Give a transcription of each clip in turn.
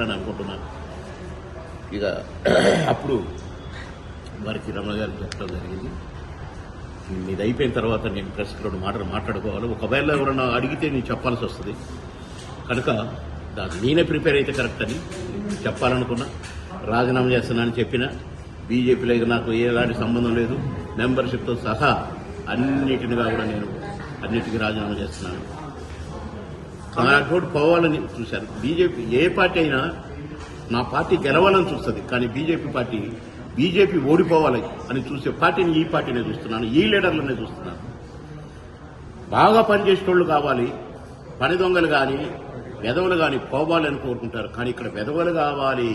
అని అనుకుంటున్నాను. ఇక అప్పుడు వారికి రమణ గారికి చెప్పడం జరిగింది, ఇది అయిపోయిన తర్వాత నేను ప్రెస్ రెండు మాటలు మాట్లాడుకోవాలి, ఒకవేళ ఎవరన్నా అడిగితే నేను చెప్పాల్సి వస్తుంది కనుక దాన్ని నేనే ప్రిపేర్ అయితే కరెక్ట్ అని చెప్పాలనుకున్నా. రాజీనామా చేస్తున్నానని చెప్పిన బీజేపీలో నాకు ఎలాంటి సంబంధం లేదు, మెంబర్షిప్తో సహా అన్నిటినిగా కూడా నేను అన్నిటికీ రాజీనామా చేస్తున్నాను. నాతోటి పోవాలని చూశారు. బీజేపీ ఏ పార్టీ అయినా నా పార్టీ గెలవాలని చూస్తుంది, కానీ బీజేపీ ఓడిపోవాలి అని చూసే పార్టీని ఈ పార్టీనే చూస్తున్నాను, ఈ లీడర్లనే చూస్తున్నాను. బాగా పనిచేసేటోళ్ళు కావాలి, పని దొంగలు కానీ వెధవలు కానీ పోవాలని కోరుకుంటారు. కానీ ఇక్కడ వెధవలు కావాలి,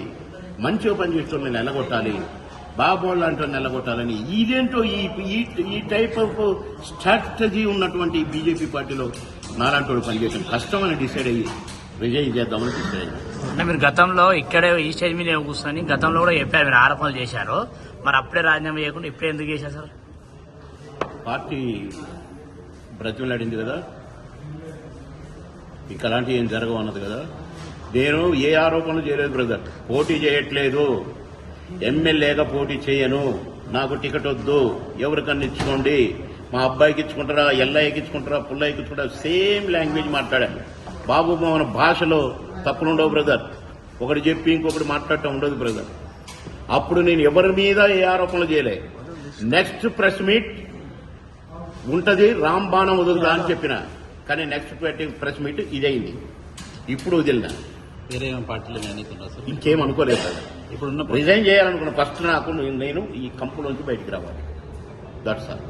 మంచిగా పనిచేసేటోళ్ళని నిలగొట్టాలి, బాబోళ్ళు అంటే నిలగొట్టాలని ఇదేంటో ఈ టైప్ ఆఫ్ స్ట్రాటజీ ఉన్నటువంటి బీజేపీ పార్టీలో నాలాంటి వాడు పనిచేయడం కష్టం అని డిసైడ్ అయ్యి రిజైన్ చేద్దామని డిసైడ్ అయ్యాను. అంటే మీరు గతంలో ఇక్కడే ఈ స్టేజ్ మీద కూర్చొని గతంలో కూడా చెప్పారు, మీరు ఆరోపణలు చేశారు, మరి అప్పుడే రాజీనామా చేయకుండా ఇప్పుడే ఎందుకు చేశారు సార్? పార్టీ బ్రతిమలాడింది కదా, ఇక అలాంటివి ఏం జరగవన్నది కదా. నేను ఏ ఆరోపణలు చేయలేదు బ్రదర్, పోటీ చేయట్లేదు, ఎమ్మెల్యేగా పోటీ చేయను, నాకు టికెట్ వద్దు, ఎవరికన్నా ఇచ్చుకోండి, మా అబ్బాయికి ఇచ్చుకుంటారా, ఎల్లయ్యకి ఇచ్చుకుంటారా, పుల్లయ్యకి ఇచ్చుకుంటారా, సేమ్ లాంగ్వేజ్ మాట్లాడాను. బాబు మన భాషలో తప్పులుండవు బ్రదర్, ఒకటి చెప్పి ఇంకొకటి మాట్లాడటం ఉండదు బ్రదర్. అప్పుడు నేను ఎవరి మీద ఏ ఆరోపణలు చేయలే. నెక్స్ట్ ప్రెస్ మీట్ ఉంటది, రాంబాణం వదులుదా అని చెప్పిన, కానీ నెక్స్ట్ ప్రెస్ మీట్ ఇదైంది. ఇప్పుడు వదిలినా, వేరే పార్టీలో ఇంకేం అనుకోలేదు సార్. ఇప్పుడు రిజైన్ చేయాలనుకున్న ఫస్ట్ నాకు నేను ఈ కంపెనీలోంచి బయటికి రావాలి, దట్స్ ఆల్.